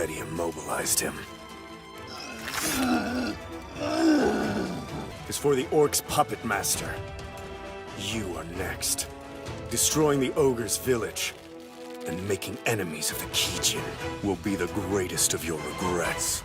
already immobilized him. As for the Orc's puppet master, you are next. Destroying the ogre's village and making enemies of the Kijin will be the greatest of your regrets.